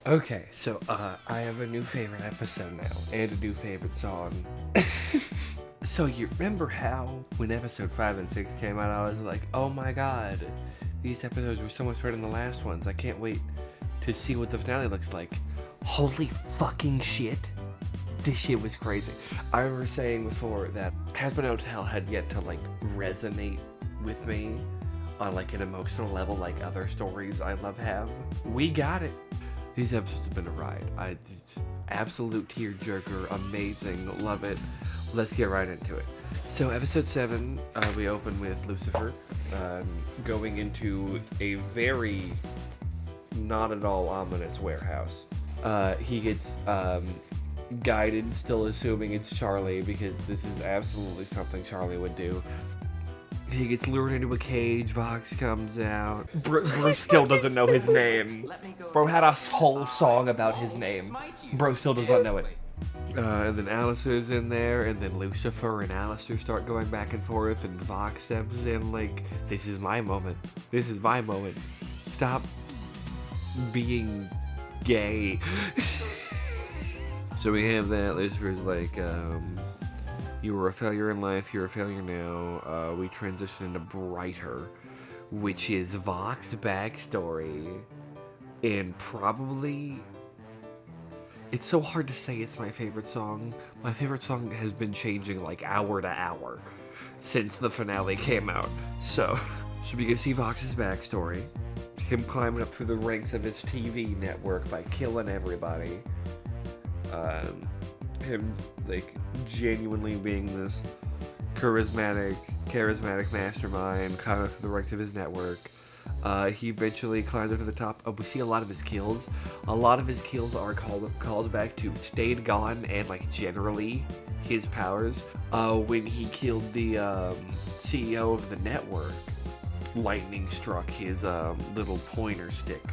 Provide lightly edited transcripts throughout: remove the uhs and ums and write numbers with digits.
Okay, so I have a new favorite episode now, and a new favorite song. So you remember how when episode 5 and 6 came out, I was like, oh my god, these episodes were so much better than the last ones. I can't wait to see what the finale looks like. Holy fucking shit. This shit was crazy. I remember saying before that Hazbin Hotel had yet to like resonate with me on like an emotional level like other stories I love have. We got it. These episodes have been a ride. Absolute tearjerker, amazing, love it. Let's get right into it. So episode 7, we open with Lucifer going into a very not at all ominous warehouse. He gets guided, still assuming it's Charlie, because this is absolutely something Charlie would do. He gets lured into a cage, Vox comes out. Bruce still doesn't know his name. Bro had a whole song about his name. Bro still does not know it. And then Alistair's in there, and then Lucifer and Alistair start going back and forth, and Vox steps in like, this is my moment. This is my moment. Stop being gay. So we have that. Lucifer's like, you were a failure in life, you're a failure now. We transition into Brighter, which is Vox's backstory. And probably... It's so hard to say it's my favorite song. My favorite song has been changing like hour to hour since the finale came out. So we get to see Vox's backstory. Him climbing up through the ranks of his TV network by killing everybody. Him like genuinely being this charismatic mastermind climbing up through the ranks of his network. He eventually climbs up to the top. We see a lot of his kills. A lot of his kills are called back to Stayed Gone and like generally his powers. When he killed the CEO of the network, lightning struck his little pointer stick,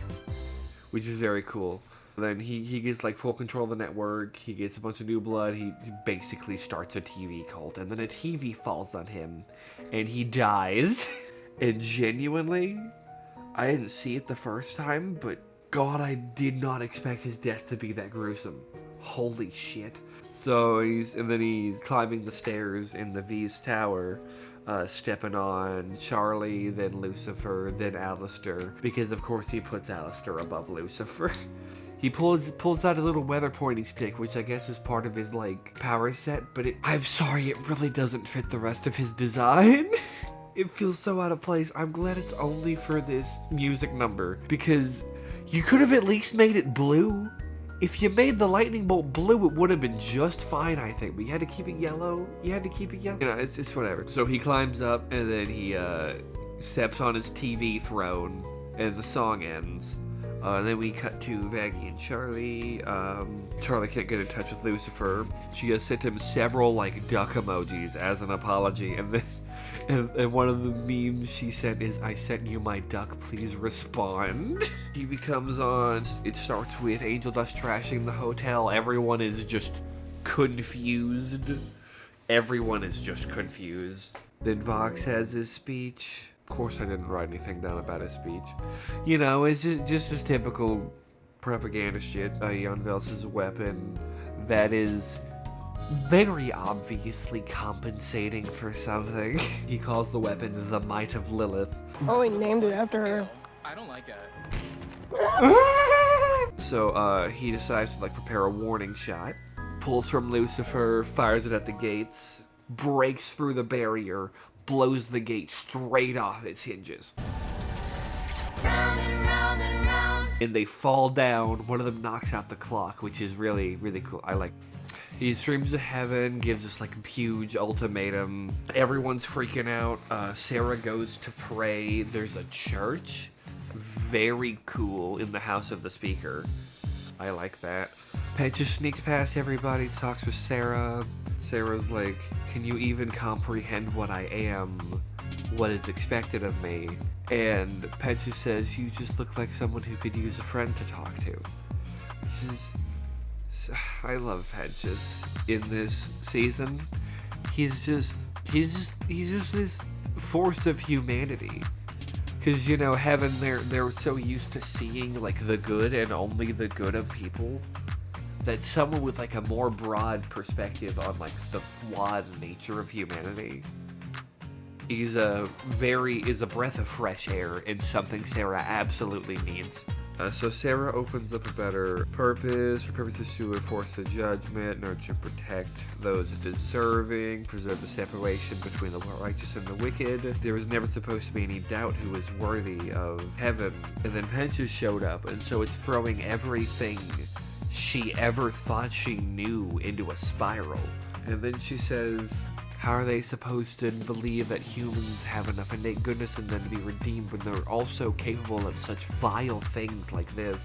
which is very cool. Then he gets like full control of the network. He gets a bunch of new blood. He basically starts a TV cult, and then a TV falls on him, and he dies. And genuinely, I didn't see it the first time, but God, I did not expect his death to be that gruesome. Holy shit. So he's climbing the stairs in the V's tower, stepping on Charlie, then Lucifer, then Alistair, because of course he puts Alistair above Lucifer. He pulls out a little weather pointing stick, which I guess is part of his like power set, but I'm sorry, it really doesn't fit the rest of his design. It feels so out of place. I'm glad it's only for this music number, because you could have at least made it blue. If you made the lightning bolt blue, it would have been just fine, I think. But you had to keep it yellow. You know, it's whatever. So he climbs up, and then he steps on his TV throne, and the song ends. And then we cut to Vaggie and Charlie. Charlie can't get in touch with Lucifer. She has sent him several like duck emojis as an apology, and then and one of the memes she sent is, I sent you my duck, please respond. TV comes on. It starts with Angel Dust trashing the hotel. Everyone is just confused. Then Vox has his speech. Of course I didn't write anything down about his speech. You know, it's just his typical propaganda shit. He unveils his weapon that is very obviously compensating for something. He calls the weapon the Might of Lilith. Oh, he named it after her. I don't like it. So he decides to like prepare a warning shot. Pulls from Lucifer, fires it at the gates, breaks through the barrier, blows the gate straight off its hinges. Round and round and round. And they fall down. One of them knocks out the clock, which is really, really cool. I like. He streams to heaven, gives us like a huge ultimatum. Everyone's freaking out. Sarah goes to pray. There's a church. Very cool, in the house of the speaker. I like that. Pat just sneaks past everybody, talks with Sarah. Sarah's like, can you even comprehend what I am? What is expected of me? And Pencha says, you just look like someone who could use a friend to talk to. I love Penchas in this season. He's just this force of humanity. Because, you know, heaven, they're so used to seeing, like, the good and only the good of people, that someone with, like, a more broad perspective on, like, the flawed nature of humanity is a breath of fresh air and something Sarah absolutely needs. So Sarah opens up a better purpose. Her purpose is to enforce the judgment, nurture and protect those deserving, preserve the separation between the righteous and the wicked. There was never supposed to be any doubt who was worthy of heaven. And then Pngtuber showed up, and so it's throwing everything she ever thought she knew into a spiral. And then she says, how are they supposed to believe that humans have enough innate goodness in them to be redeemed when they're also capable of such vile things like this?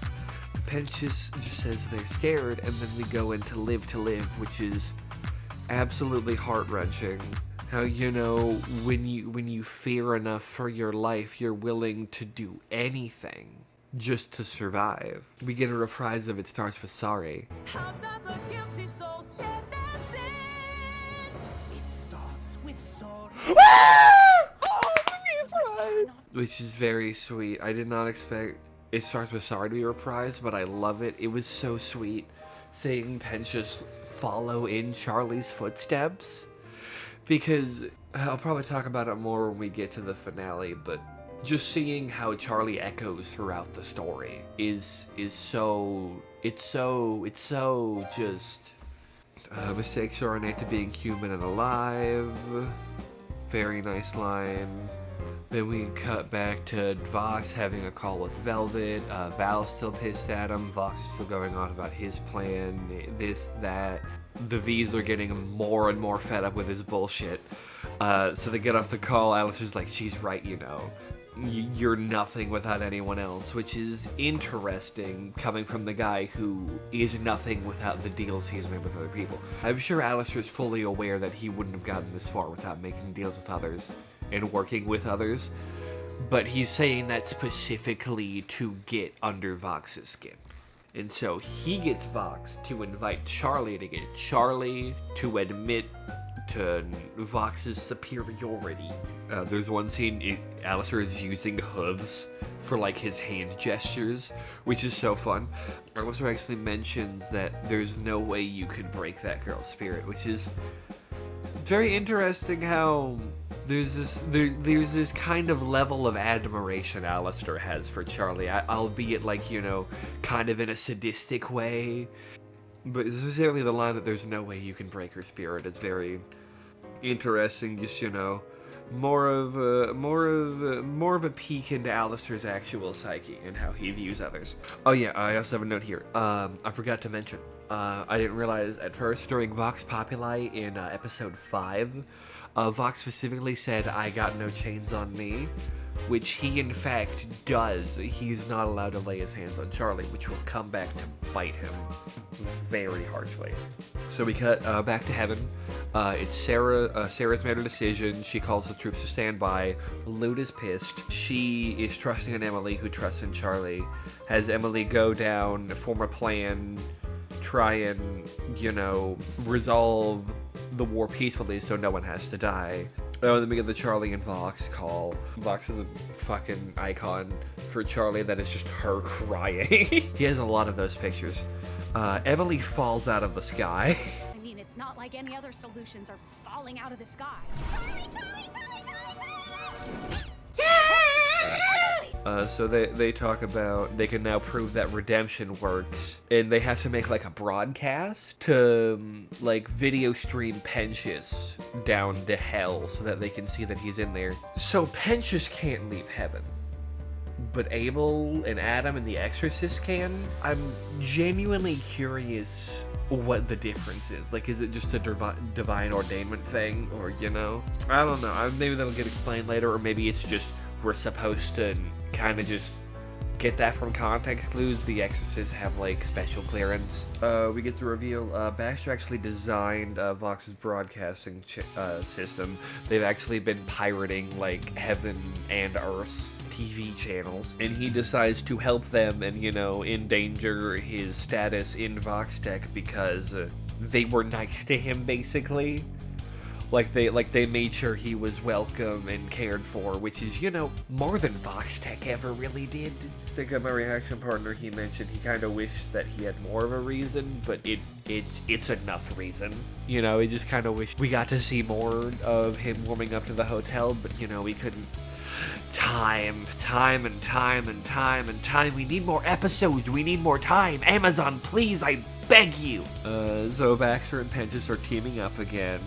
Pngtuber just says they're scared, and then we go into live to live, which is absolutely heart-wrenching. How, you know, when you fear enough for your life, you're willing to do anything just to survive. We get a reprise of It Starts With Sorry. How does a guilty soul shed their sin? It starts with sorry. Which is very sweet. I did not expect It Starts With Sorry to be reprised, but I love it. It was so sweet seeing Pngtuber follow in Charlie's footsteps. Because I'll probably talk about it more when we get to the finale, but just seeing how Charlie echoes throughout the story is so just mistakes are innate to being human and alive. Very nice line. Then we cut back to Vox having a call with Velvet. Val's still pissed at him. Vox is still going on about his plan, this, that. The V's are getting more and more fed up with his bullshit. So they get off the call. Alistair's like, she's right, you know. You're nothing without anyone else, which is interesting coming from the guy who is nothing without the deals he's made with other people. I'm sure Alistair's fully aware that he wouldn't have gotten this far without making deals with others and working with others, but he's saying that specifically to get under Vox's skin. And so he gets Vox to invite Charlie to get Charlie to admit to Vox's superiority. There's one scene, Alistair is using hooves for like his hand gestures, which is so fun. Alistair actually mentions that there's no way you could break that girl's spirit, which is very interesting how there's this kind of level of admiration Alistair has for Charlie, albeit like, you know, kind of in a sadistic way. But specifically the line that there's no way you can break her spirit is very interesting. Just, you know, more of a peek into Alistair's actual psyche and how he views others. Oh yeah, I also have a note here. I forgot to mention. I didn't realize at first during Vox Populi in episode 5, Vox specifically said, "I got no chains on me," which he in fact does. He's not allowed to lay his hands on Charlie, which will come back to bite him very harshly. So we cut back to heaven. It's Sarah. Sarah's made her decision. She calls the troops to stand by. Lute is pissed. She is trusting in Emily, who trusts in Charlie. Has Emily go down, form a plan, try and, you know, resolve the war peacefully so no one has to die. Oh, then we get the Charlie and Vox call. Vox is a fucking icon for Charlie. That is just her crying. He has a lot of those pictures. Emily falls out of the sky. I mean, it's not like any other solutions are falling out of the sky. So they talk about they can now prove that redemption works, and they have to make like a broadcast to like video stream Pngtuber down to hell so that they can see that he's in there. So Pngtuber can't leave heaven, but Abel and Adam and the Exorcist can. I'm genuinely curious what the difference is. Like, is it just a divine ordainment thing, or, you know? I don't know. Maybe that'll get explained later, or maybe it's just we're supposed to kind of just get that from context clues. The Exorcists have like special clearance. We get to reveal Baxter actually designed Vox's broadcasting system. They've actually been pirating like Heaven and Earth's TV channels, and he decides to help them and, you know, endanger his status in Vox Tech because they were nice to him, basically. They made sure he was welcome and cared for, which is, more than Vox Tech ever really did. I think of my reaction partner, he mentioned he kind of wished that he had more of a reason, but it's enough reason. He just kind of wished we got to see more of him warming up to the hotel, but we couldn't. Time. We need more episodes. We need more time. Amazon, please, I beg you. So Baxter and Pengtuber are teaming up again.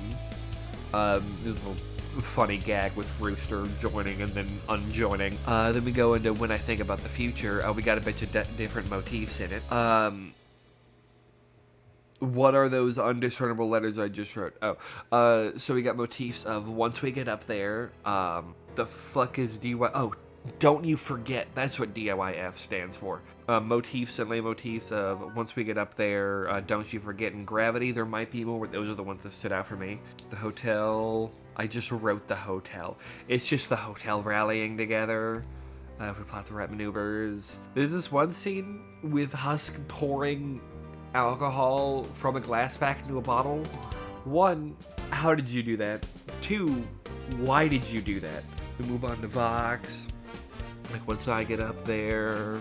There's a little funny gag with Rooster joining and then unjoining. Then we go into When I Think About the Future. We got a bunch of different motifs in it. What are those undiscernible letters I just wrote? So we got motifs of Once We Get Up There. The fuck is DY? Oh, Don't You Forget. That's what DIYF stands for. Motifs and lay motifs of Once We Get Up There, Don't You Forget, and Gravity. There might be more, but those are the ones that stood out for me. The hotel. I just wrote the hotel. It's just the hotel rallying together. If we plot the right maneuvers. There's this one scene with Husk pouring alcohol from a glass back into a bottle. 1, how did you do that? 2, why did you do that? We move on to Vox. Once I get up there,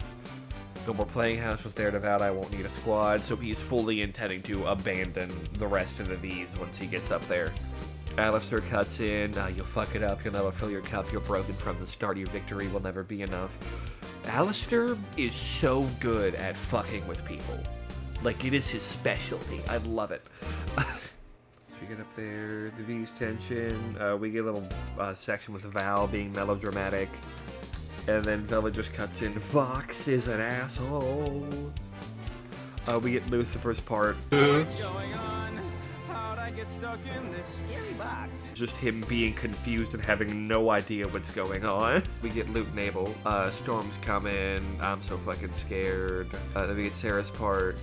no more playing house with their devout, I won't need a squad. So he's fully intending to abandon the rest of the V's once he gets up there. Alistair cuts in, you'll fuck it up, you'll never fill your cup, you're broken from the start, your victory will never be enough. Alistair is so good at fucking with people. It is his specialty. I love it. So we get up there, the V's tension, we get a little section with Val being melodramatic, and then Bella just cuts in, Vox is an asshole. We get Lucifer's part. What's going on? How'd I get stuck in this scary box? Just him being confused and having no idea what's going on. We get Luke and Abel. Storm's coming. I'm so fucking scared. Then we get Sarah's part.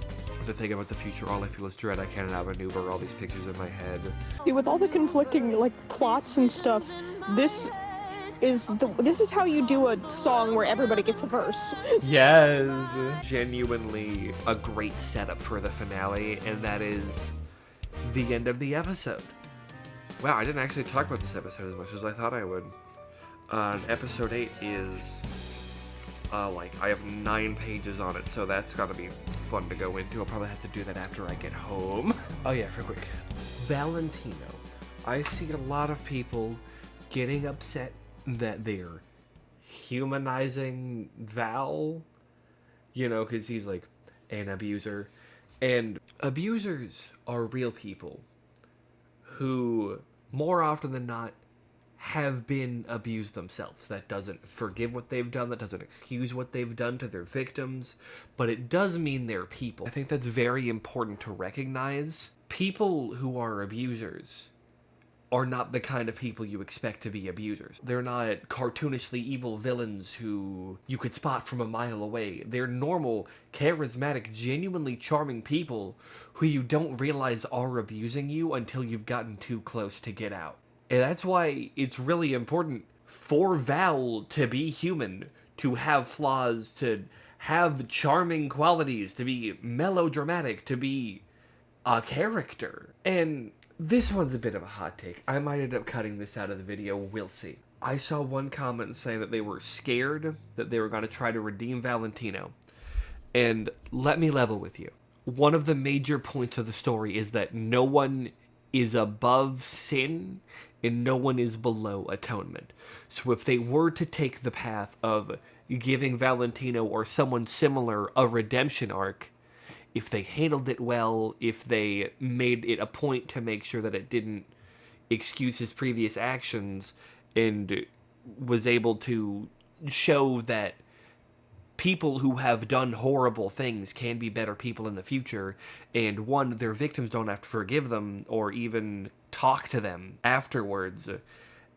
To think about the future, all I feel is dread. I cannot outmaneuver all these pictures in my head. See, with all the conflicting plots and stuff, this is how you do a song where everybody gets a verse. Yes, genuinely a great setup for the finale, and that is the end of the episode. Wow, I didn't actually talk about this episode as much as I thought I would. Episode 8 is I have 9 pages on it, so that's gotta be fun to go into. I'll probably have to do that after I get home. Oh yeah, real quick. Valentino. I see a lot of people getting upset that they're humanizing Val, because he's an abuser. And abusers are real people who, more often than not, have been abused themselves. That doesn't forgive what they've done, that doesn't excuse what they've done to their victims, but it does mean they're people. I think that's very important to recognize. People who are abusers are not the kind of people you expect to be abusers. They're not cartoonishly evil villains who you could spot from a mile away. They're normal, charismatic, genuinely charming people who you don't realize are abusing you until you've gotten too close to get out. And that's why it's really important for Val to be human, to have flaws, to have charming qualities, to be melodramatic, to be a character. And this one's a bit of a hot take. I might end up cutting this out of the video, we'll see. I saw one comment saying that they were scared that they were going to try to redeem Valentino. And let me level with you. One of the major points of the story is that no one is above sin and no one is below atonement. So if they were to take the path of giving Valentino or someone similar a redemption arc, if they handled it well, if they made it a point to make sure that it didn't excuse his previous actions and was able to show that people who have done horrible things can be better people in the future, and one, their victims don't have to forgive them or even talk to them afterwards,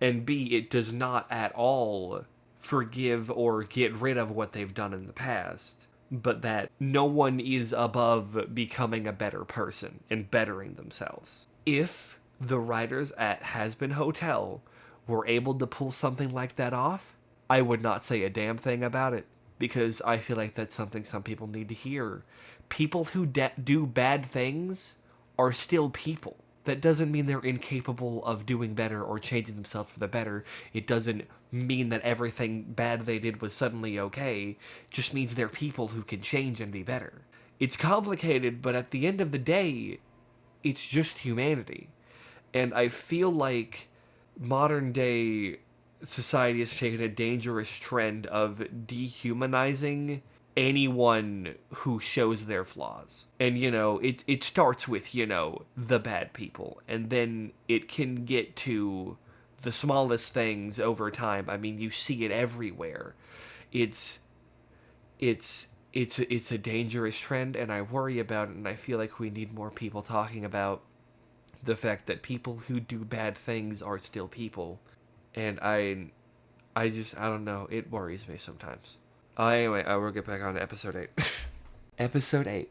and B, it does not at all forgive or get rid of what they've done in the past, but that no one is above becoming a better person and bettering themselves. If the writers at Hazbin Hotel were able to pull something like that off, I would not say a damn thing about it, because I feel like that's something some people need to hear. People who do bad things are still people. That doesn't mean they're incapable of doing better or changing themselves for the better. It doesn't mean that everything bad they did was suddenly okay. It just means they're people who can change and be better. It's complicated, but at the end of the day, it's just humanity. And I feel like modern day society has taken a dangerous trend of dehumanizing anyone who shows their flaws. And, it starts with, the bad people. And then it can get to the smallest things over time. I mean, you see it everywhere. It's a dangerous trend, and I worry about it, and I feel like we need more people talking about the fact that people who do bad things are still people. And I don't know, it worries me sometimes. Anyway, we'll get back on to episode 8. Episode 8,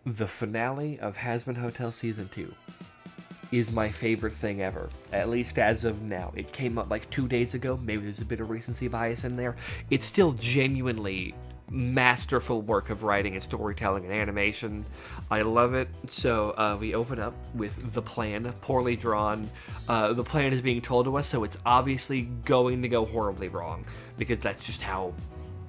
the finale of Hazbin Hotel Season 2, is my favorite thing ever, at least as of now. It came out like 2 days ago, maybe there's a bit of recency bias in there. It's still genuinely masterful work of writing and storytelling and animation. I love it. So we open up with the plan, poorly drawn. The plan is being told to us, so it's obviously going to go horribly wrong, because that's just how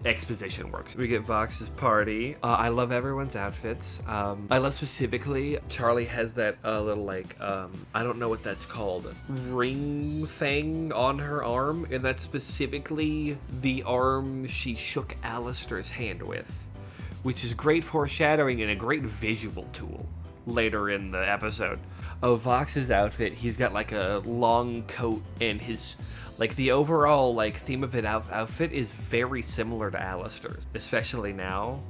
exposition works. We get Vox's party. I love everyone's outfits. I love specifically Charlie has that little I don't know what that's called, ring thing on her arm, and that's specifically the arm she shook Alistair's hand with, which is great foreshadowing and a great visual tool later in the episode. Vox's outfit, he's got like a long coat, and his the overall theme of it outfit is very similar to Alistair's, especially now,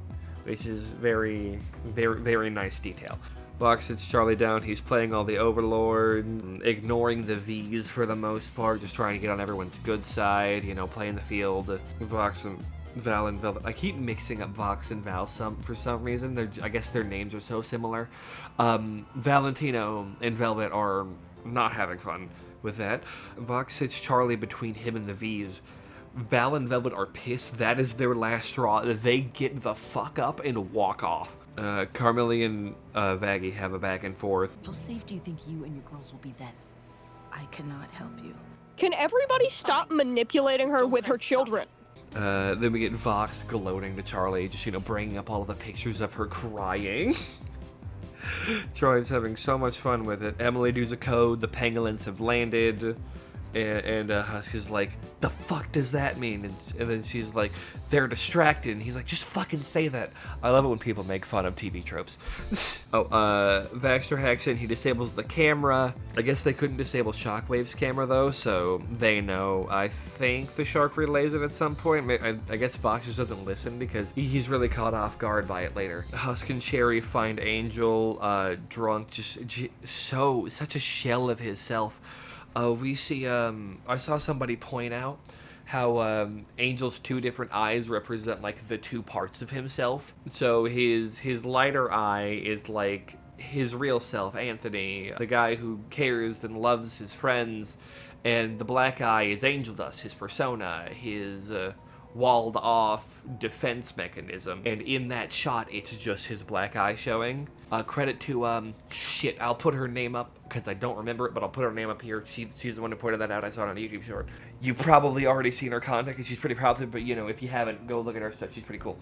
which is very, very, very nice detail. Vox sits Charlie down. He's playing all the Overlord, ignoring the V's for the most part, just trying to get on everyone's good side, playing the field. Vox and Val and Velvet. I keep mixing up Vox and Val for some reason. I guess their names are so similar. Valentino and Velvet are not having fun with that. Vox sits Charlie between him and the V's. Val and Velvet are pissed. That is their last straw. They get the fuck up and walk off. Carmelie and Vaggie have a back and forth. How safe do you think you and your girls will be then? I cannot help you. Can everybody stop manipulating her with her children? Then we get Vox gloating to Charlie, just, bringing up all of the pictures of her crying. Charlie's having so much fun with it. Emily does a code, the pangolins have landed, and Husk is like, the fuck does that mean? And then she's like, they're distracted, and he's like, just fucking say that. I love it when people make fun of TV tropes. Vaxter hacks in, he disables the camera. I guess they couldn't disable Shockwave's camera though, so they know. I think the shark relays it at some point. I guess Vox just doesn't listen because he's really caught off guard by it later. Husk and Sherry find Angel drunk, just such a shell of himself. We see, I saw somebody point out how Angel's two different eyes represent the two parts of himself. So his lighter eye is his real self, Anthony, the guy who cares and loves his friends, and the black eye is Angel Dust, his persona, his walled off defense mechanism. And in that shot, it's just his black eye showing. Credit to I'll put her name up because I don't remember it, but I'll put her name up here. She's the one who pointed that out. I saw it on a YouTube short. You've probably already seen her content because she's pretty proud of it, but if you haven't, go look at her stuff. She's pretty cool.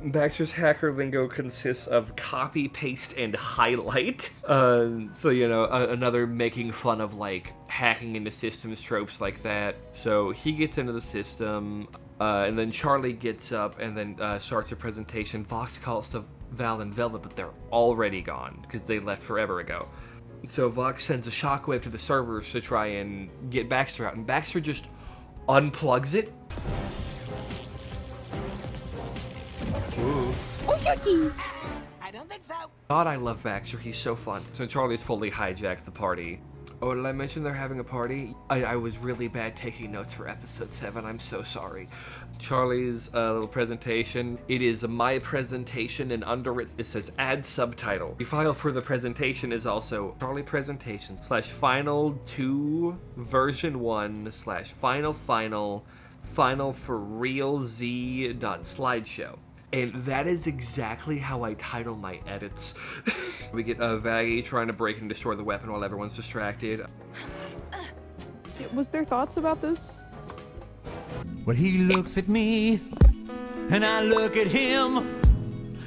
Baxter's hacker lingo consists of copy, paste, and highlight. Another making fun of hacking into systems tropes like that. So he gets into the system, and then Charlie gets up and then starts a presentation. Vox calls to Val and Velvet, but they're already gone because they left forever ago. So Vox sends a shockwave to the servers to try and get Baxter out, and Baxter just unplugs it. Ooh. I don't think so. God, I love Baxter. He's so fun. So Charlie's fully hijacked the party. Oh, did I mention they're having a party? I was really bad taking notes for episode 7. I'm so sorry. Charlie's little presentation. It is my presentation, and under it says add subtitle. The file for the presentation is also Charlie Presentations /Final 2 version 1 /Final for real Z.slideshow. And that is exactly how I title my edits. We get Vaggie trying to break and destroy the weapon while everyone's distracted. Was there thoughts about this? Well, he looks at me, and I look at him,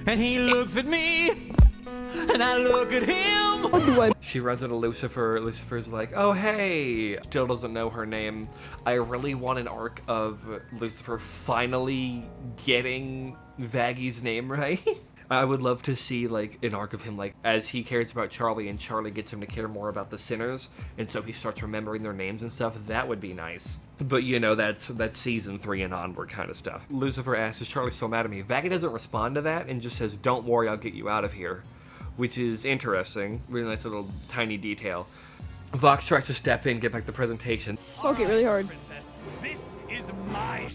and he looks at me, and I look at him. Or do I? She runs into Lucifer. Lucifer's like, oh, hey. Still doesn't know her name. I really want an arc of Lucifer finally getting Vaggie's name right. I would love to see, like, an arc of him, like, as he cares about Charlie and Charlie gets him to care more about the sinners, and so he starts remembering their names and stuff. That would be nice. But, you know, that's season 3 and onward kind of stuff. Lucifer asks, is Charlie still mad at me? Vaggie doesn't respond to that and just says, don't worry, I'll get you out of here. Which is interesting. Really nice little tiny detail. Vox tries to step in, get back the presentation. Fuck it really hard. This is my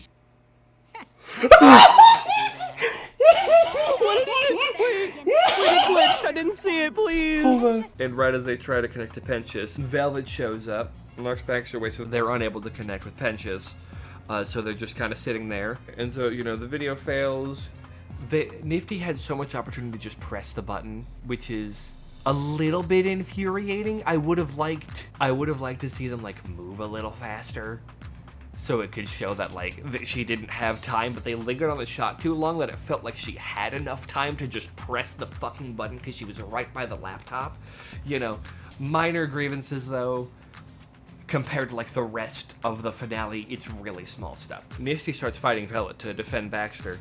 Wait, it glitched. I didn't see it, please. And right as they try to connect to Pentious, Velvet shows up. Lars Baxter waits, so they're unable to connect with Pentious. So they're just kind of sitting there. And so, you know, the video fails. Nifty had so much opportunity to just press the button, which is a little bit infuriating. I would have liked to see them, like, move a little faster. So it could show that, like, that she didn't have time, but they lingered on the shot too long that it felt like she had enough time to just press the fucking button because she was right by the laptop. You know, minor grievances, though. Compared to, like, the rest of the finale, it's really small stuff. Nifty starts fighting Velvet to defend Baxter.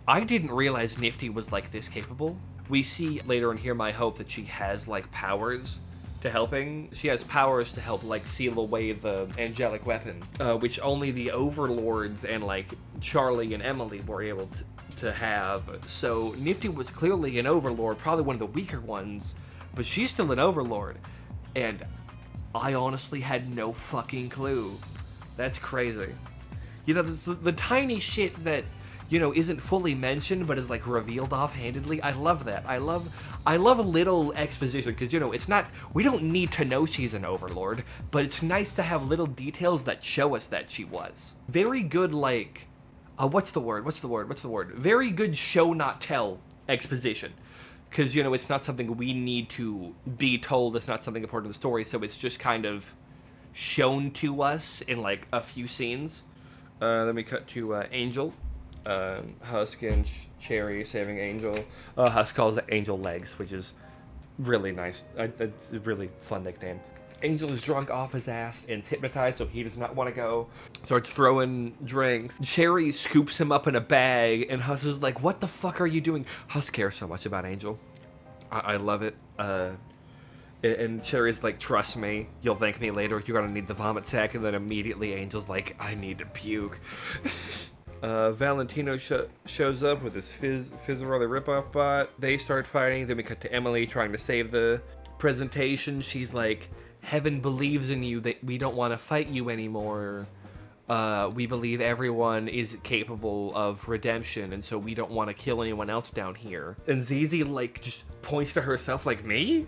I didn't realize Nifty was, like, this capable. We see later in Hear My Hope that she has, like, powers to helping. She has powers to help, like, seal away the angelic weapon, which only the overlords and, like, Charlie and Emily were able to have. So Nifty was clearly an overlord, probably one of the weaker ones, but she's still an overlord. And I honestly had no fucking clue. That's crazy. You know, the tiny shit that, you know, isn't fully mentioned but is, like, revealed offhandedly. I love that. I love a little exposition because, you know, it's not, we don't need to know she's an overlord, but it's nice to have little details that show us that she was. Very good, like, what's the word? Very good show not tell exposition. Because, you know, it's not something we need to be told. It's not something important to the story, so it's just kind of shown to us in, like, a few scenes. Then we cut to Angel. Husk and Cherry saving Angel. Husk calls it Angel Legs, which is really nice. It's a really fun nickname. Angel is drunk off his ass and is hypnotized, so he does not want to go. Starts throwing drinks. Cherry scoops him up in a bag, and Husk is like, what the fuck are you doing? Husk cares so much about Angel. I love it. And Cherry's like, trust me, you'll thank me later. You're gonna need the vomit sack. And then immediately Angel's like, I need to puke. Valentino shows up with his Fizzarelli ripoff bot. They start fighting. Then we cut to Emily trying to save the presentation. She's like, heaven believes in you, that we don't want to fight you anymore. We believe everyone is capable of redemption, and so we don't want to kill anyone else down here. And Zizi, like, just points to herself like, me?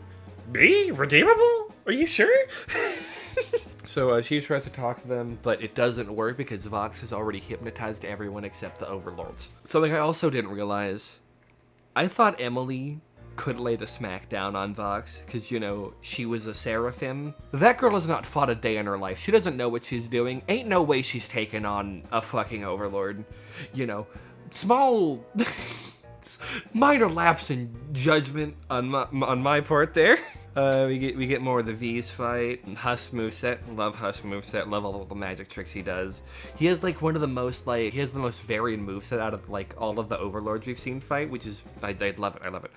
Me? Redeemable? Are you sure? So she tries to talk to them, but it doesn't work because Vox has already hypnotized everyone except the overlords. Something I also didn't realize, I thought Emily could lay the smack down on Vox because, you know, she was a seraphim. That girl has not fought a day in her life. She doesn't know what she's doing. Ain't no way she's taken on a fucking overlord. You know, small, minor lapse in judgment on my part there. We get more of the V's fight. Husk moveset. Love Husk moveset. Love all the magic tricks he does. He has, like, one of the most, like, he has the most varied moveset out of, like, all of the overlords we've seen fight, which is, I love it. I love it.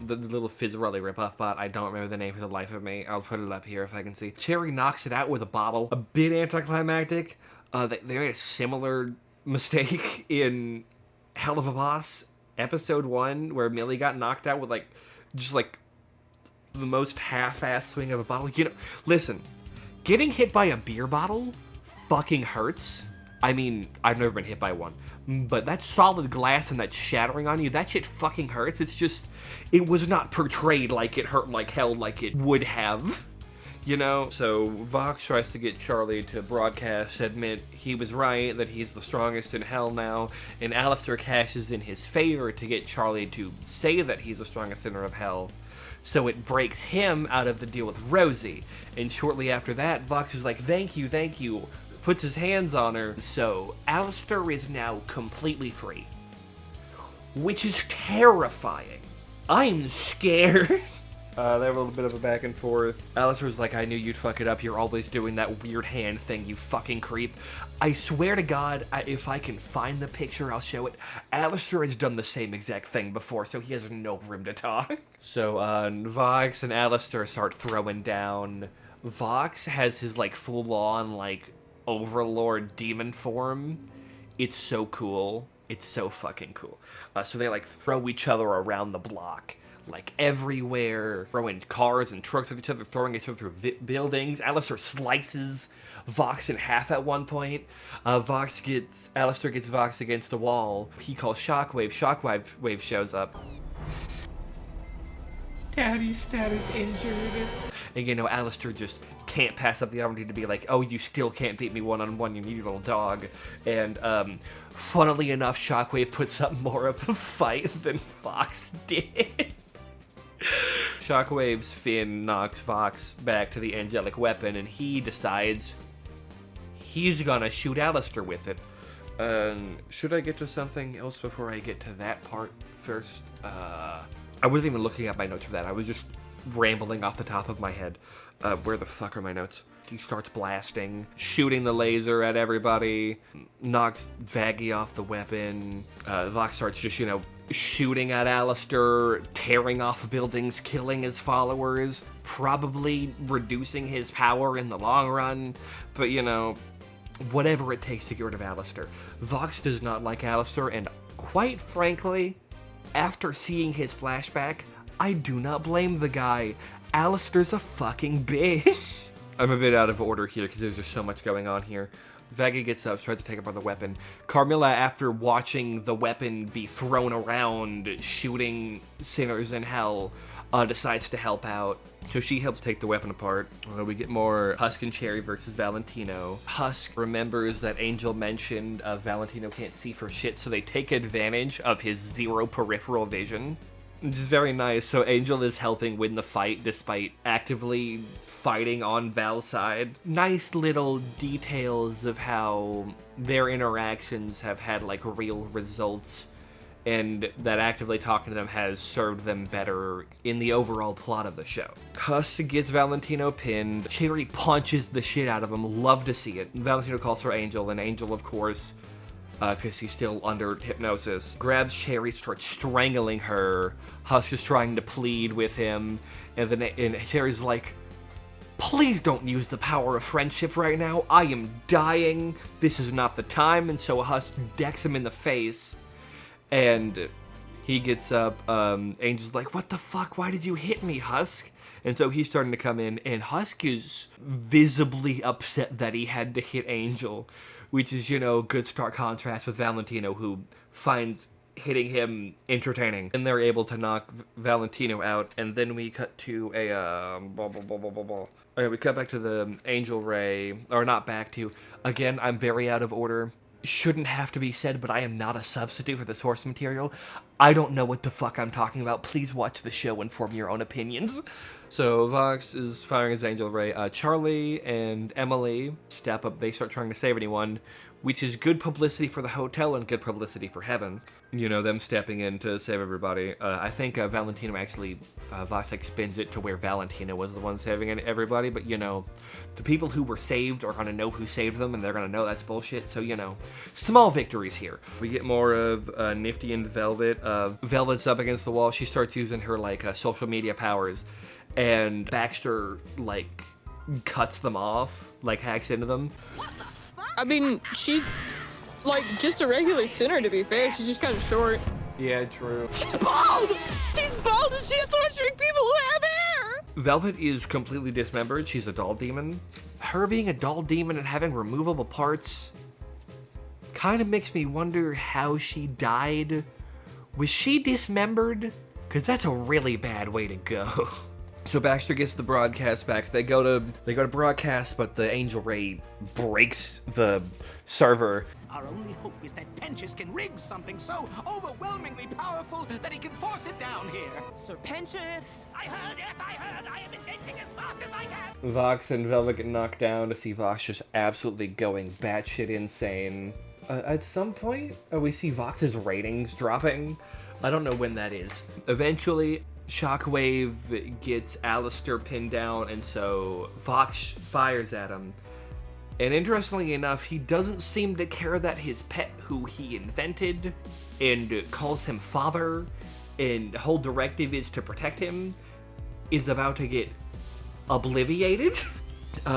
The little Fizzarelli ripoff bot. I don't remember the name for the life of me. I'll put it up here if I can see. Cherry knocks it out with a bottle. A bit anticlimactic. They made a similar mistake in Hell of a Boss episode 1 where Millie got knocked out with, like, just, like, the most half-ass swing of a bottle. You know, listen, getting hit by a beer bottle fucking hurts. I mean, I've never been hit by one, but that solid glass and that shattering on you, that shit fucking hurts. It's just, it was not portrayed like it hurt like hell, like it would have. you know? So Vox tries to get Charlie to broadcast, admit he was right, that he's the strongest in hell now, and Alistair cashes in his favor to get Charlie to say that he's the strongest sinner of hell. So it breaks him out of the deal with Rosie. And shortly after that, Vox is like, thank you, puts his hands on her. So Alistair is now completely free, which is terrifying. I'm scared. They have a little bit of a back and forth. Alistair's like, I knew you'd fuck it up. You're always doing that weird hand thing, you fucking creep. I swear to God, if I can find the picture, I'll show it. Alistair has done the same exact thing before, so he has no room to talk. So, Vox and Alistair start throwing down. Vox has his, like, full-on, like, overlord demon form. It's so cool. It's so fucking cool. So they, like, throw each other around the block. Like, everywhere, throwing cars and trucks at each other, throwing each other through buildings. Alistair slices Vox in half at one point. Alistair gets Vox against the wall. He calls Shockwave. Shockwave shows up. Daddy's status injured. And, you know, Alistair just can't pass up the opportunity to be like, oh, you still can't beat me one-on-one, you need your little dog. And, funnily enough, Shockwave puts up more of a fight than Vox did. Shockwave's fin knocks Vox back to the angelic weapon, and he decides he's gonna shoot Alistair with it. Should I get to something else before I get to that part first? I wasn't even looking at my notes for that. I was just rambling off the top of my head. Where the fuck are my notes? He starts blasting, shooting the laser at everybody, knocks Vaggie off the weapon. Vox starts just, you know, shooting at Alistair, tearing off buildings, killing his followers, probably reducing his power in the long run. But, you know, whatever it takes to get rid of Alistair. Vox does not like Alistair, and quite frankly, after seeing his flashback, I do not blame the guy. Alistair's a fucking bitch. I'm a bit out of order here because there's just so much going on here. Vaggie gets up, tries to take apart the weapon. Carmilla, after watching the weapon be thrown around, shooting sinners in hell, decides to help out. So she helps take the weapon apart. We get more Husk and Cherry versus Valentino. Husk remembers that Angel mentioned Valentino can't see for shit, so they take advantage of his zero peripheral vision. Which is very nice. So Angel is helping win the fight despite actively fighting on Val's side. Nice little details of how their interactions have had like real results, and that actively talking to them has served them better in the overall plot of the show. Husk gets Valentino pinned. Cherry punches the shit out of him. Love to see it. Valentino calls for Angel, and Angel, of course, because he's still under hypnosis, grabs Cherry, starts strangling her. Husk is trying to plead with him, and Cherry's like, please don't use the power of friendship right now. I am dying. This is not the time. And so Husk decks him in the face, and he gets up. Angel's like, what the fuck? Why did you hit me, Husk? And so he's starting to come in, and Husk is visibly upset that he had to hit Angel, which is, you know, good stark contrast with Valentino, who finds hitting him entertaining. And they're able to knock Valentino out, and then we cut to a, Okay, we cut back to the Angel Ray, or not back to, again, I'm very out of order. Shouldn't have to be said, but I am not a substitute for the source material. I don't know what the fuck I'm talking about. Please watch the show and form your own opinions. So Vox is firing his Angel Ray. Charlie and Emily step up. They start trying to save anyone, which is good publicity for the hotel and good publicity for Heaven. You know, them stepping in to save everybody. I think Valentino actually, Vox spins it to where Valentino was the one saving everybody, but you know, the people who were saved are going to know who saved them, and they're going to know that's bullshit, so you know, small victories here. We get more of Nifty and Velvet. Velvet's up against the wall. She starts using her, like, social media powers, and Baxter, like, cuts them off, like, hacks into them. I mean, she's like just a regular sinner, to be fair. She's just kind of short. Yeah, true. She's bald! She's bald and she's torturing people who have hair! Velvet is completely dismembered. She's a doll demon. Her being a doll demon and having removable parts kind of makes me wonder how she died. Was she dismembered? Because that's a really bad way to go. So Baxter gets the broadcast back. They go to broadcast, but the Angel Ray breaks the server. Our only hope is that Pentious can rig something so overwhelmingly powerful that he can force it down here. Sir Pentious. I heard. I am inventing as fast as I can. Vox and Velvet get knocked down to see Vox just absolutely going batshit insane. At some point, we see Vox's ratings dropping. I don't know when that is. Eventually, Shockwave gets Alistair pinned down, and so Vox fires at him. And interestingly enough, he doesn't seem to care that his pet, who he invented, and calls him father, and the whole directive is to protect him, is about to get obliviated.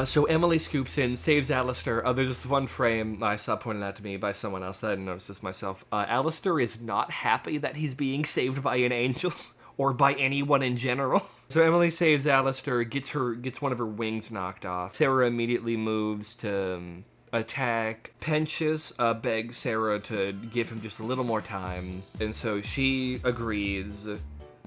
So Emily scoops in, saves Alistair. There's this one frame I saw pointed out to me by someone else. I didn't notice this myself. Alistair is not happy that he's being saved by an angel, or by anyone in general. So Emily saves Alistair, gets one of her wings knocked off. Sarah immediately moves to attack. Pentious begs Sarah to give him just a little more time, and so she agrees.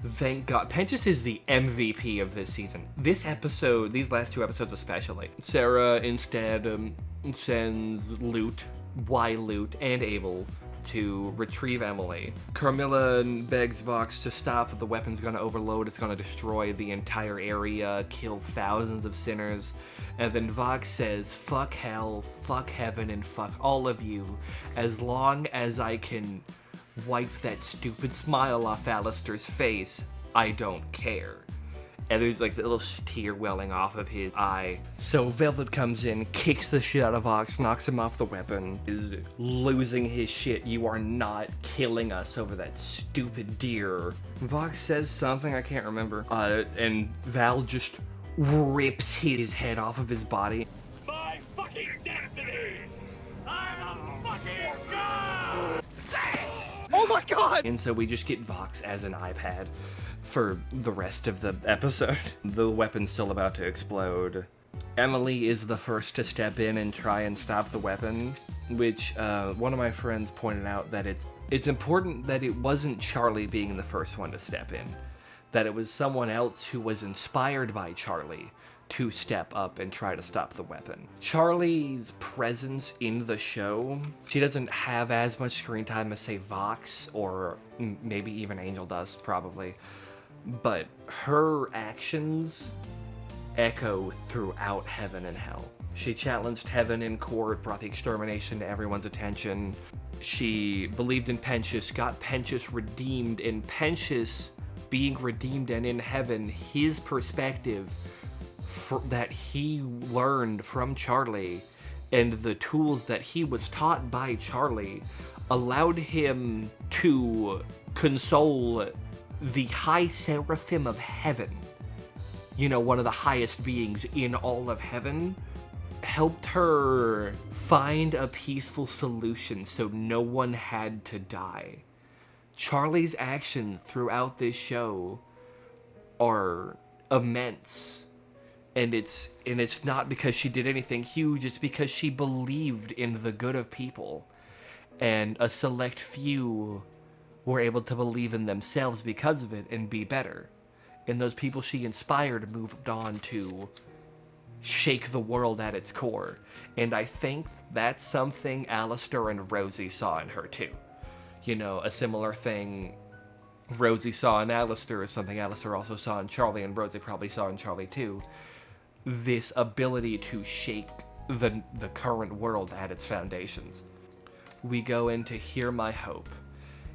Thank God. Pentious is the MVP of this season. This episode, these last 2 episodes especially. Sarah instead sends Lute, and Abel to retrieve Emily. Carmilla begs Vox to stop. The weapon's gonna overload. It's gonna destroy the entire area, kill thousands of sinners. And then Vox says, fuck hell, fuck heaven, and fuck all of you, as long as I can wipe that stupid smile off Alistair's face, I don't care. And there's like the little tear welling off of his eye. So Velvet comes in, kicks the shit out of Vox, knocks him off the weapon, is losing his shit. You are not killing us over that stupid deer. Vox says something, I can't remember. And Val just rips his head off of his body. My fucking destiny! I'm a fucking god! Oh my god! And so we just get Vox as an iPad for the rest of the episode. The weapon's still about to explode. Emily is the first to step in and try and stop the weapon, which one of my friends pointed out that it's important that it wasn't Charlie being the first one to step in, that it was someone else who was inspired by Charlie to step up and try to stop the weapon. Charlie's presence in the show, she doesn't have as much screen time as, say, Vox, or maybe even Angel does, probably. But her actions echo throughout heaven and hell. She challenged heaven in court, brought the extermination to everyone's attention. She believed in Pentious, got Pentious redeemed, and Pentious being redeemed and in heaven, his perspective that he learned from Charlie and the tools that he was taught by Charlie allowed him to console the high seraphim of heaven, you know, one of the highest beings in all of heaven, helped her find a peaceful solution so no one had to die. Charlie's actions throughout this show are immense. And it's not because she did anything huge, it's because she believed in the good of people. And a select few were able to believe in themselves because of it and be better. And those people she inspired moved on to shake the world at its core. And I think that's something Alistair and Rosie saw in her too. You know, a similar thing Rosie saw in Alistair is something Alistair also saw in Charlie, and Rosie probably saw in Charlie too. This ability to shake the current world at its foundations. We go into Hear My Hope.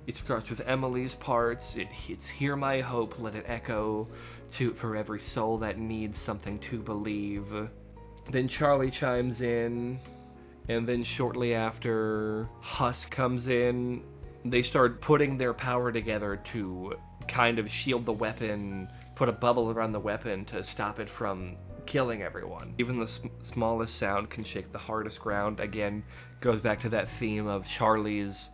It starts with Emily's parts. It hits Hear My Hope, let it echo for every soul that needs something to believe. Then Charlie chimes in, and then shortly after, Husk comes in. They start putting their power together to kind of shield the weapon, put a bubble around the weapon to stop it from killing everyone. Even the smallest sound can shake the hardest ground. Again, goes back to that theme of Charlie's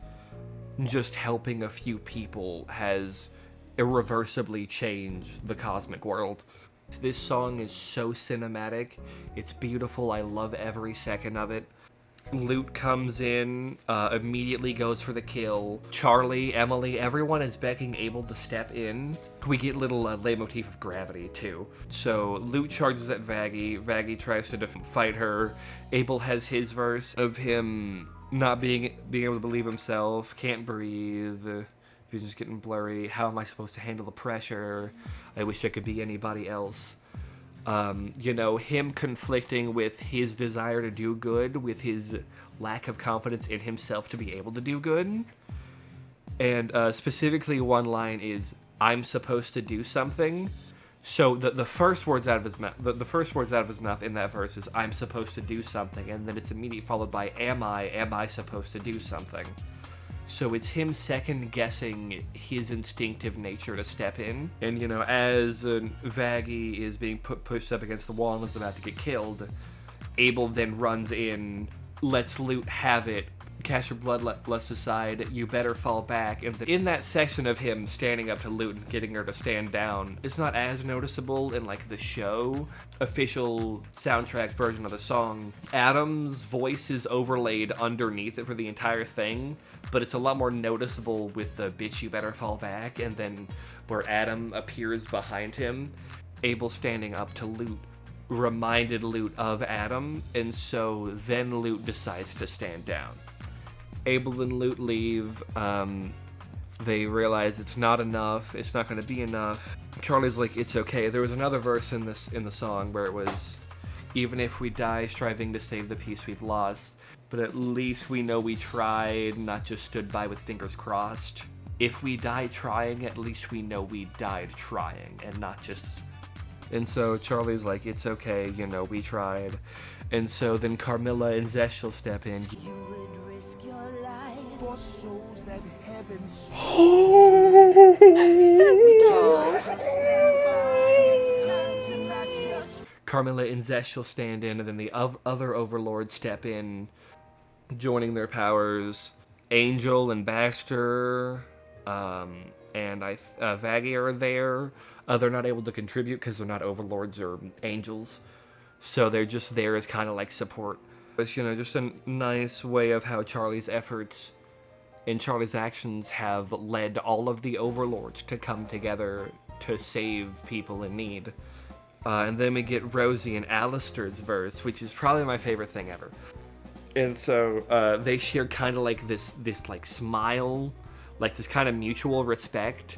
just helping a few people has irreversibly changed the cosmic world. This song is so cinematic. It's beautiful. I love every second of it. Lute comes in, immediately goes for the kill. Charlie, Emily, everyone is begging Abel to step in. We get little leitmotif of gravity, too. So Lute charges at Vaggie. Vaggie tries to fight her. Abel has his verse of him not being able to believe himself, can't breathe, vision's getting blurry. How am I supposed to handle the pressure? I wish I could be anybody else. You know, him conflicting with his desire to do good, with his lack of confidence in himself to be able to do good. And specifically one line is, I'm supposed to do something. So the first words out of his mouth, the first words out of his mouth in that verse is, I'm supposed to do something, and then it's immediately followed by, am I supposed to do something? So it's him second-guessing his instinctive nature to step in. And, you know, as Vaggie is being pushed up against the wall and is about to get killed, Abel then runs in, lets Lute have it, cast your bloodlust aside, you better fall back. And in that section of him standing up to Lute and getting her to stand down, it's not as noticeable in, like, the show official soundtrack version of the song. Adam's voice is overlaid underneath it for the entire thing, but it's a lot more noticeable with the bitch you better fall back, and then where Adam appears behind him. Abel standing up to Lute reminded Lute of Adam, and so then Lute decides to stand down. Abel and Lute leave. They realize it's not enough. It's not going to be enough. Charlie's like, it's okay. There was another verse in the song where it was, even if we die striving to save the peace we've lost, but at least we know we tried, not just stood by with fingers crossed. If we die trying, at least we know we died trying, and not just... And so Charlie's like, it's okay, you know, we tried. And so then Carmilla and Zesh'll step in. You would risk your life for souls that heaven Carmilla and Zesh'll stand in, and then the other overlords step in, joining their powers. Angel and Baxter, and Vaggie are there. They're not able to contribute because they're not overlords or angels, so they're just there as kind of like support. It's, you know, just a nice way of how Charlie's efforts and Charlie's actions have led all of the overlords to come together to save people in need. And then we get Rosie and Alistair's verse, which is probably my favorite thing ever. And so they share kind of like this like smile, like this kind of mutual respect.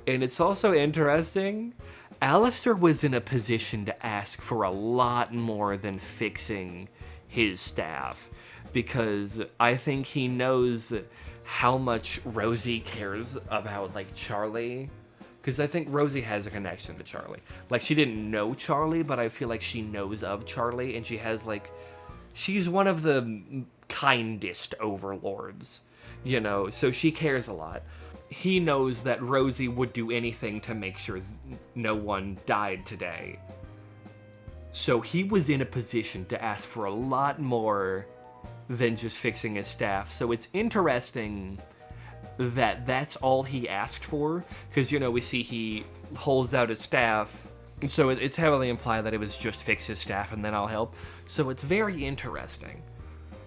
And it's also interesting, Alistair was in a position to ask for a lot more than fixing his staff, because I think he knows how much Rosie cares about, like, Charlie. Because I think Rosie has a connection to Charlie. Like, she didn't know Charlie, but I feel like she knows of Charlie, and she has, like, she's one of the kindest overlords, you know, so she cares a lot. He knows that Rosie would do anything to make sure no one died today. So he was in a position to ask for a lot more than just fixing his staff. So it's interesting that that's all he asked for, because, you know, we see he holds out his staff, and so it's heavily implied that it was just fix his staff and then I'll help. So it's very interesting.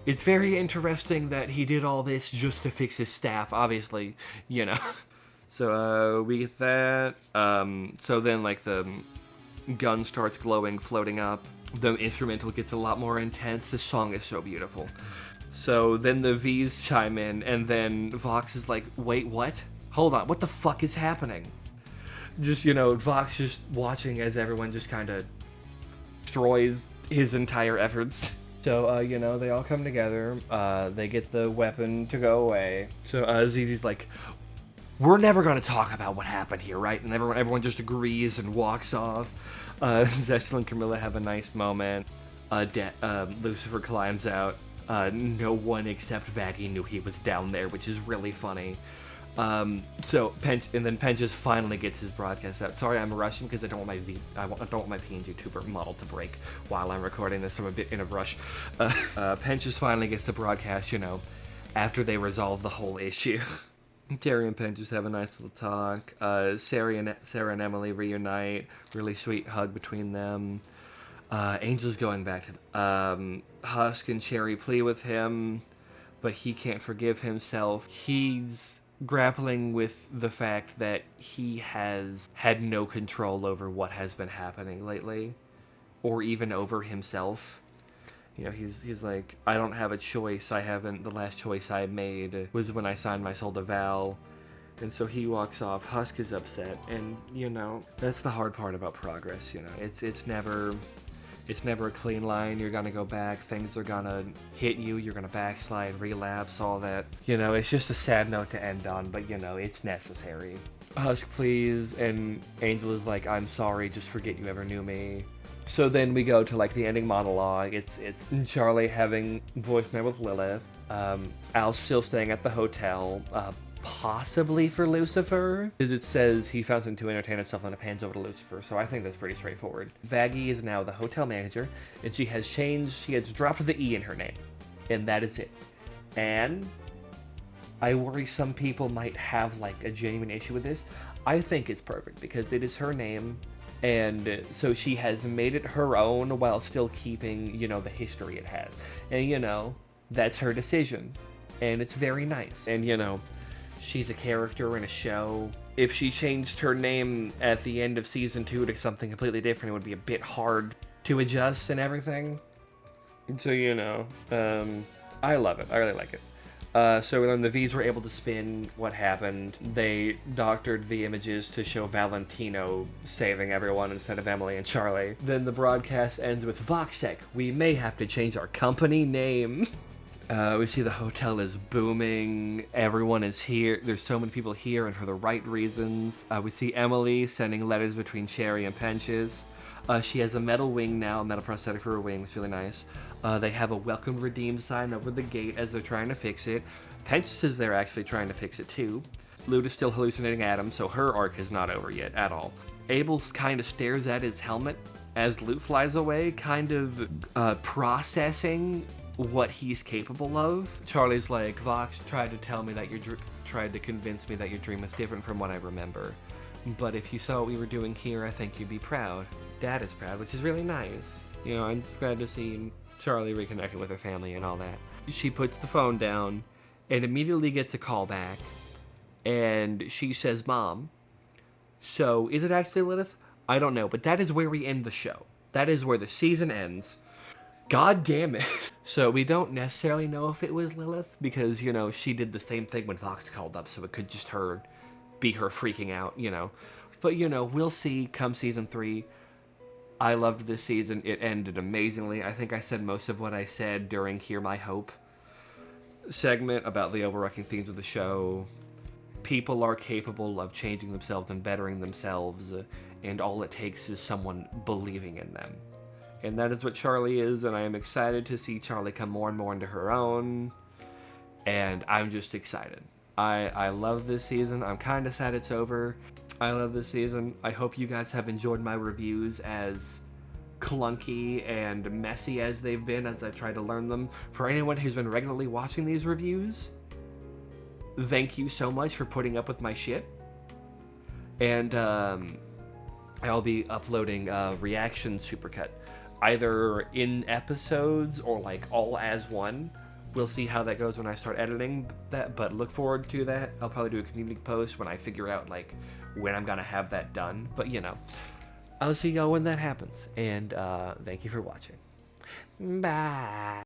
It's very interesting that he did all this just to fix his staff, obviously, you know. So we get that. So then, like, the gun starts glowing, floating up. The instrumental gets a lot more intense. This song is so beautiful. So then the V's chime in, and then Vox is like, wait, what? Hold on, what the fuck is happening? Just, you know, Vox just watching as everyone just kind of destroys his entire efforts. So, you know, they all come together. They get the weapon to go away. So Zizi's like, we're never going to talk about what happened here, right? And everyone just agrees and walks off. Zesh'll and Camilla have a nice moment. Lucifer climbs out. No one except Vaggie knew he was down there, which is really funny. So Pengtuber finally gets his broadcast out. Sorry, I'm rushing because I don't want my Pngtuber model to break while I'm recording this. I'm a bit in a rush. Pengtuber finally gets the broadcast, you know, after they resolve the whole issue. Terry and Pengtuber have a nice little talk. Sarah and Emily reunite. Really sweet hug between them. Angel's going back to Husk and Cherry plea with him, but he can't forgive himself. He's grappling with the fact that he has had no control over what has been happening lately, or even over himself. You know, he's like, I don't have a choice. The last choice I made was when I signed my soul to Val. And so he walks off. Husk is upset, and, you know, that's the hard part about progress, you know. It's never a clean line. You're gonna go back, things are gonna hit you, you're gonna backslide, relapse, all that. You know, it's just a sad note to end on, but, you know, it's necessary. Husk please, and Angel is like, I'm sorry, just forget you ever knew me. So then we go to, like, the ending monologue. It's Charlie having voicemail with Lilith. Al's still staying at the hotel, possibly for Lucifer, because it says he found something to entertain himself and it pans over to Lucifer, so I think that's pretty straightforward. Vaggie is now the hotel manager, and she has dropped the E in her name, and that is it. And I worry some people might have, like, a genuine issue with this. I think it's perfect, because it is her name, and so she has made it her own while still keeping, you know, the history it has. And, you know, that's her decision, and it's very nice. And, you know, she's a character in a show. If she changed her name at the end of season 2 to something completely different, it would be a bit hard to adjust and everything. So, you know, I love it. I really like it. So when the V's were able to spin what happened, they doctored the images to show Valentino saving everyone instead of Emily and Charlie. Then the broadcast ends with, Voxtech, we may have to change our company name. We see the hotel is booming. Everyone is here. There's so many people here, and for the right reasons. We see Emily sending letters between Cherry and Penches. She has a metal wing now, a metal prosthetic for her wing, which is really nice. They have a welcome redeemed sign over the gate as they're trying to fix it. Penches says they're actually trying to fix it too. Lute is still hallucinating Adam, so her arc is not over yet at all. Abel kind of stares at his helmet as Lute flies away, kind of processing what he's capable of. Charlie's like, Vox tried to tell me that tried to convince me that your dream is different from what I remember. But if you saw what we were doing here, I think you'd be proud. Dad is proud, which is really nice. You know, I'm just glad to see Charlie reconnected with her family and all that. She puts the phone down and immediately gets a call back. And she says, Mom. So, is it actually Lilith? I don't know, but that is where we end the show. That is where the season ends. God damn it. So we don't necessarily know if it was Lilith, because, you know, she did the same thing when Vox called up, so it could just be her freaking out, you know. But, you know, we'll see come season 3. I loved this season. It ended amazingly. I think I said most of what I said during Hear My Hope segment about the overarching themes of the show. People are capable of changing themselves and bettering themselves, and all it takes is someone believing in them. And that is what Charlie is, and I am excited to see Charlie come more and more into her own. And I'm just excited. I love this season. I'm kind of sad it's over. I love this season. I hope you guys have enjoyed my reviews, as clunky and messy as they've been as I try to learn them. For anyone who's been regularly watching these reviews, thank you so much for putting up with my shit. And I'll be uploading reaction supercut, either in episodes or like all as one. We'll see how that goes when I start editing that, but look forward to that. I'll probably do a community post when I figure out like when I'm gonna have that done. But you know, I'll see y'all when that happens. And thank you for watching. Bye.